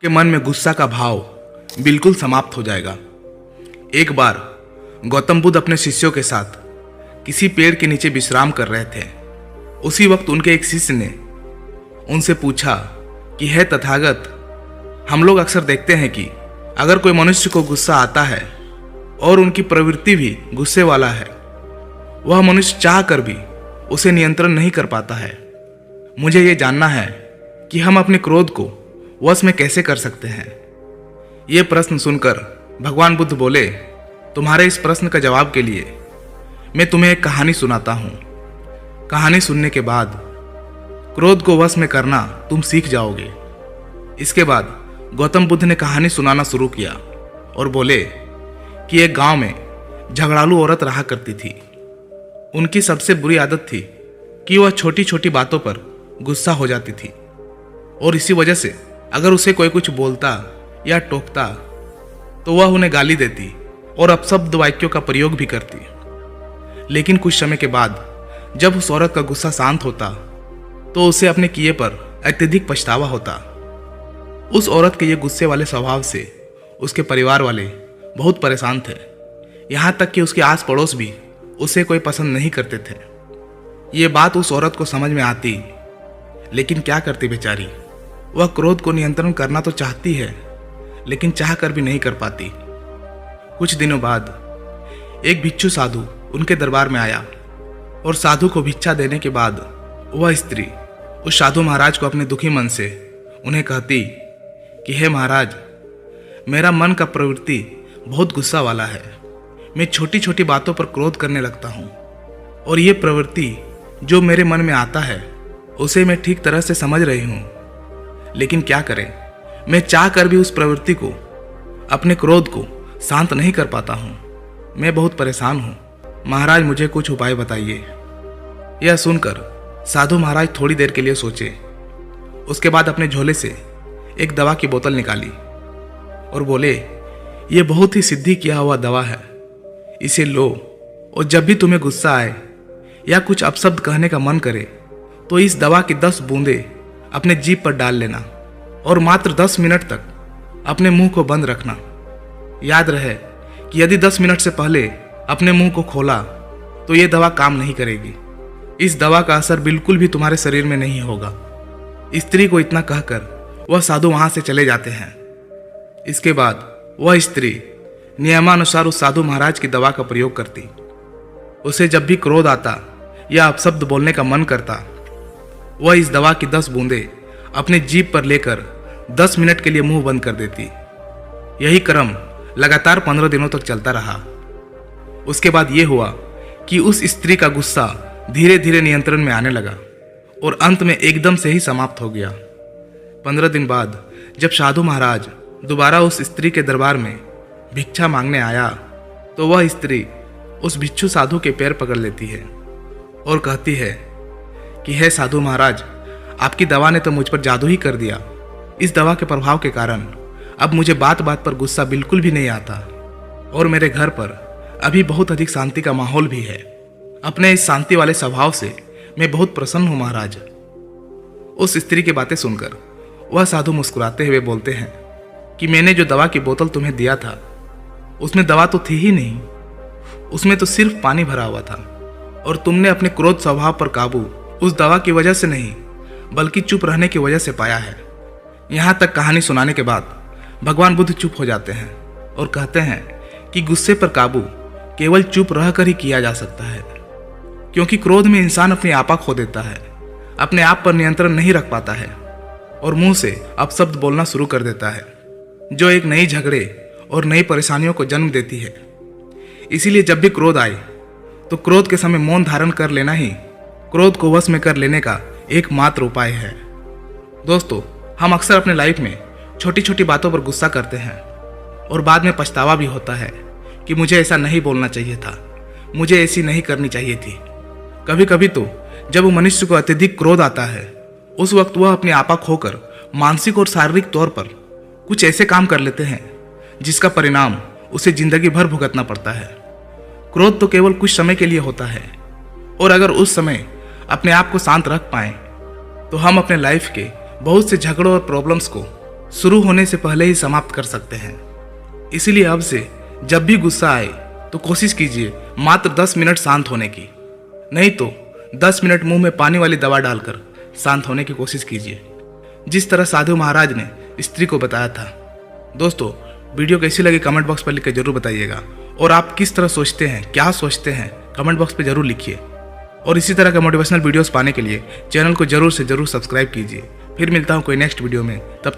के मन में गुस्सा का भाव बिल्कुल समाप्त हो जाएगा। एक बार गौतम बुद्ध अपने शिष्यों के साथ किसी पेड़ के नीचे विश्राम कर रहे थे। उसी वक्त उनके एक शिष्य ने उनसे पूछा कि हे तथागत, हम लोग अक्सर देखते हैं कि अगर कोई मनुष्य को गुस्सा आता है और उनकी प्रवृत्ति भी गुस्से वाला है, वह मनुष्य चाह कर भी उसे नियंत्रण नहीं कर पाता है। मुझे ये जानना है कि हम अपने क्रोध को वश में कैसे कर सकते हैं। ये प्रश्न सुनकर भगवान बुद्ध बोले, तुम्हारे इस प्रश्न का जवाब के लिए मैं तुम्हें एक कहानी सुनाता हूँ। कहानी सुनने के बाद क्रोध को वश में करना तुम सीख जाओगे। इसके बाद गौतम बुद्ध ने कहानी सुनाना शुरू किया और बोले कि एक गांव में झगड़ालू औरत रहा करती थी। उनकी सबसे बुरी आदत थी कि वह छोटी छोटी बातों पर गुस्सा हो जाती थी और इसी वजह से अगर उसे कोई कुछ बोलता या टोकता तो वह उन्हें गाली देती और अपशब्द वाक्यों का प्रयोग भी करती। लेकिन कुछ समय के बाद जब उस औरत का गुस्सा शांत होता तो उसे अपने किए पर अत्यधिक पछतावा होता। उस औरत के ये गुस्से वाले स्वभाव से उसके परिवार वाले बहुत परेशान थे। यहाँ तक कि उसके आस पड़ोस भी उसे कोई पसंद नहीं करते थे। ये बात उस औरत को समझ में आती, लेकिन क्या करती बेचारी। वह क्रोध को नियंत्रण करना तो चाहती है, लेकिन चाह कर भी नहीं कर पाती। कुछ दिनों बाद एक भिक्षु साधु उनके दरबार में आया और साधु को भिक्षा देने के बाद वह स्त्री उस साधु महाराज को अपने दुखी मन से उन्हें कहती कि हे महाराज, मेरा मन का प्रवृत्ति बहुत गुस्सा वाला है। मैं छोटी छोटी बातों पर क्रोध करने लगता हूँ और ये प्रवृत्ति जो मेरे मन में आता है उसे मैं ठीक तरह से समझ रही हूँ, लेकिन क्या करें, मैं चाह कर भी उस प्रवृत्ति को, अपने क्रोध को शांत नहीं कर पाता हूँ। मैं बहुत परेशान हूँ। महाराज, मुझे कुछ उपाय बताइए। यह सुनकर साधु महाराज थोड़ी देर के लिए सोचे। उसके बाद अपने झोले से एक दवा की बोतल निकाली और बोले, यह बहुत ही सिद्धि किया हुआ दवा है, इसे लो और जब भी तुम्हें गुस्सा आए या कुछ अपशब्द कहने का मन करे तो इस दवा की 10 बूंदें अपने जीभ पर डाल लेना और मात्र 10 मिनट तक अपने मुंह को बंद रखना। याद रहे कि यदि 10 मिनट से पहले अपने मुंह को खोला तो ये दवा काम नहीं करेगी। इस दवा का असर बिल्कुल भी तुम्हारे शरीर में नहीं होगा। स्त्री को इतना कहकर वह साधु वहां से चले जाते हैं। इसके बाद वह स्त्री नियमानुसार उस साधु महाराज की दवा का प्रयोग करती। उसे जब भी क्रोध आता या अपशब्द बोलने का मन करता, वह इस दवा की 10 बूंदें अपने जीभ पर लेकर 10 मिनट के लिए मुंह बंद कर देती। यही क्रम लगातार 15 दिनों तक चलता रहा। उसके बाद यह हुआ कि उस स्त्री का गुस्सा धीरे धीरे नियंत्रण में आने लगा और अंत में एकदम से ही समाप्त हो गया। 15 दिन बाद जब साधु महाराज दोबारा उस स्त्री के दरबार में भिक्षा मांगने आया तो वह स्त्री उस भिक्षु साधु के पैर पकड़ लेती है और कहती है कि हे साधु महाराज, आपकी दवा ने तो मुझ पर जादू ही कर दिया। इस दवा के प्रभाव के कारण अब मुझे बात बात पर गुस्सा बिल्कुल भी नहीं आता और मेरे घर पर अभी बहुत अधिक शांति का माहौल भी है। अपने इस शांति वाले स्वभाव से मैं बहुत प्रसन्न हूँ महाराज। उस स्त्री की बातें सुनकर वह साधु मुस्कुराते हुए बोलते हैं कि मैंने जो दवा की बोतल तुम्हें दिया था उसमें दवा तो थी ही नहीं, उसमें तो सिर्फ पानी भरा हुआ था और तुमने अपने क्रोध स्वभाव पर काबू उस दवा की वजह से नहीं बल्कि चुप रहने की वजह से पाया है। यहाँ तक कहानी सुनाने के बाद भगवान बुद्ध चुप हो जाते हैं और कहते हैं कि गुस्से पर काबू केवल चुप रहकर ही किया जा सकता है, क्योंकि क्रोध में इंसान अपनी आपा खो देता है, अपने आप पर नियंत्रण नहीं रख पाता है और मुंह से अपशब्द बोलना शुरू कर देता है, जो एक नई झगड़े और नई परेशानियों को जन्म देती है। इसीलिए जब भी क्रोध आए तो क्रोध के समय मौन धारण कर लेना ही क्रोध को वश में कर लेने का एकमात्र उपाय है। दोस्तों, हम अक्सर अपने लाइफ में छोटी छोटी बातों पर गुस्सा करते हैं और बाद में पछतावा भी होता है कि मुझे ऐसा नहीं बोलना चाहिए था, मुझे ऐसी नहीं करनी चाहिए थी। कभी कभी तो जब वो मनुष्य को अत्यधिक क्रोध आता है उस वक्त वह अपने आपा खोकर मानसिक और शारीरिक तौर पर कुछ ऐसे काम कर लेते हैं जिसका परिणाम उसे जिंदगी भर भुगतना पड़ता है। क्रोध तो केवल कुछ समय के लिए होता है और अगर उस समय अपने आप को शांत रख पाएं तो हम अपने लाइफ के बहुत से झगड़ों और प्रॉब्लम्स को शुरू होने से पहले ही समाप्त कर सकते हैं। इसीलिए अब से जब भी गुस्सा आए तो कोशिश कीजिए मात्र 10 मिनट शांत होने की, नहीं तो 10 मिनट मुंह में पानी वाली दवा डालकर शांत होने की कोशिश कीजिए, जिस तरह साधु महाराज ने स्त्री को बताया था। दोस्तों, वीडियो कैसी लगी कमेंट बॉक्स पर लिख कर जरूर बताइएगा, और आप किस तरह सोचते हैं, क्या सोचते हैं, कमेंट बॉक्स पर जरूर लिखिए। और इसी तरह के मोटिवेशनल वीडियोस पाने के लिए चैनल को जरूर से जरूर सब्सक्राइब कीजिए। फिर मिलता हूँ कोई नेक्स्ट वीडियो में, तब तक